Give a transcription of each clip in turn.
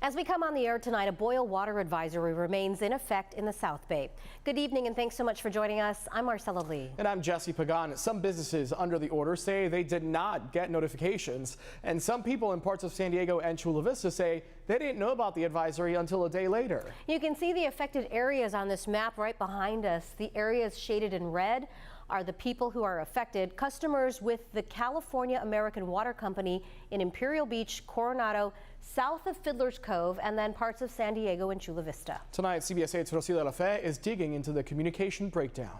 As we come on the air tonight, a boil water advisory remains in effect in the South Bay. Good evening and thanks so much for joining us. I'm Marcella Lee. And I'm Jesse Pagan. Some businesses under the order say they did not get notifications. And some people in parts of San Diego and Chula Vista say they didn't know about the advisory until a day later. You can see the affected areas on this map right behind us. The areas shaded in red are the people who are affected. Customers with the California American Water Company in Imperial Beach, Cornado, south of Fiddler's Cove, and then parts of San Diego and Chula Vista. Tonight, CBS 8's Rocio de la Fe is digging into the communication breakdown.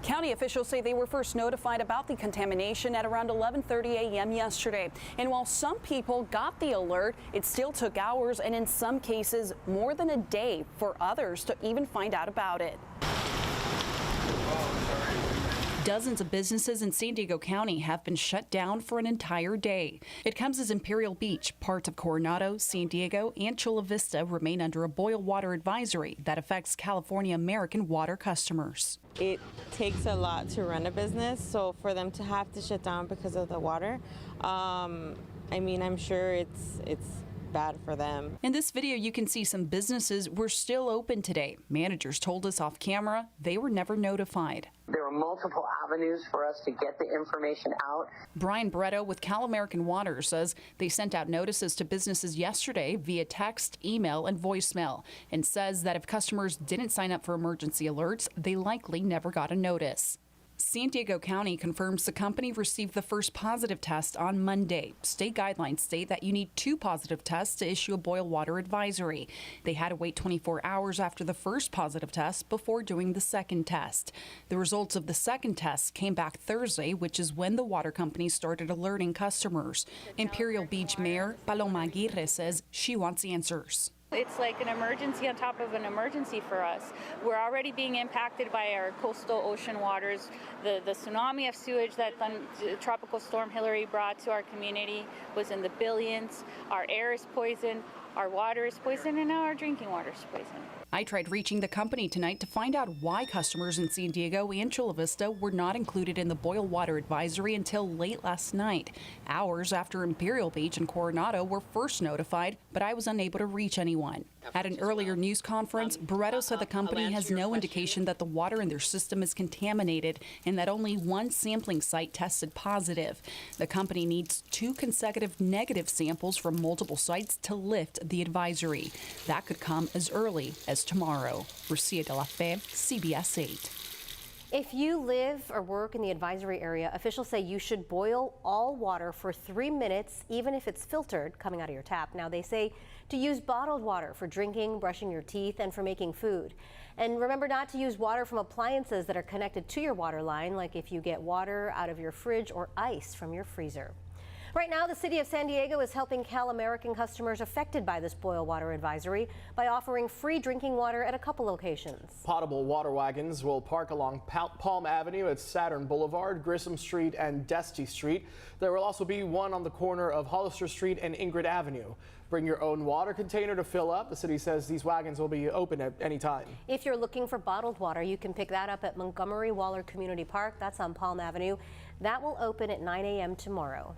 County officials say they were first notified about the contamination at around 11:30 a.m. yesterday. And while some people got the alert, it still took hours and in some cases more than a day for others to even find out about it. Dozens of businesses in San Diego County have been shut down for an entire day. It comes as Imperial Beach, parts of Cornado, San Diego, and Chula Vista remain under a boil water advisory that affects California American water customers. It takes a lot to run a business, so for them to have to shut down because of the water, I'm sure it's bad for them. In this video, you can see some businesses were still open today. Managers told us off camera they were never notified. There were multiple avenues for us to get the information out. Brian Bretto with Cal American Water says they sent out notices to businesses yesterday via text, email, and voicemail, and says that if customers didn't sign up for emergency alerts, they likely never got a notice. San Diego County confirms the company received the first positive test on Monday. State guidelines state that you need 2 positive tests to issue a boil water advisory. They had to wait 24 hours after the first positive test before doing the second test. The results of the second test came back Thursday, which is when the water company started alerting customers. Imperial Beach Mayor Paloma Aguirre says she wants answers. It's like an emergency on top of an emergency for us. We're already being impacted by our coastal ocean waters. The tsunami of sewage that Tropical Storm Hilary brought to our community was in the billions. Our air is poisoned, our water is poisoned, and now our drinking water is poisoned. I tried reaching the company tonight to find out why customers in San Diego and Chula Vista were not included in the boil water advisory until late last night, hours after Imperial Beach and Cornado were first notified, but I was unable to reach anyone. At an earlier news conference, Bretto said the company has no indication that the water in their system is contaminated and that only one sampling site tested positive. The company needs 2 consecutive negative samples from multiple sites to lift the advisory. That could come as early as tomorrow. Rocio de la Fe, CBS 8. If you live or work in the advisory area, officials say you should boil all water for 3 minutes, even if it's filtered coming out of your tap. Now, they say to use bottled water for drinking, brushing your teeth, and for making food. And remember not to use water from appliances that are connected to your water line, like if you get water out of your fridge or ice from your freezer. Right now, the city of San Diego is helping Cal American customers affected by this boil water advisory by offering free drinking water at a couple locations. Potable water wagons will park along Palm Avenue at Saturn Boulevard, Grissom Street, and Dusty Street. There will also be one on the corner of Hollister Street and Ingrid Avenue. Bring your own water container to fill up. The city says these wagons will be open at any time. If you're looking for bottled water, you can pick that up at Montgomery Waller Community Park. That's on Palm Avenue. That will open at 9 a.m. tomorrow.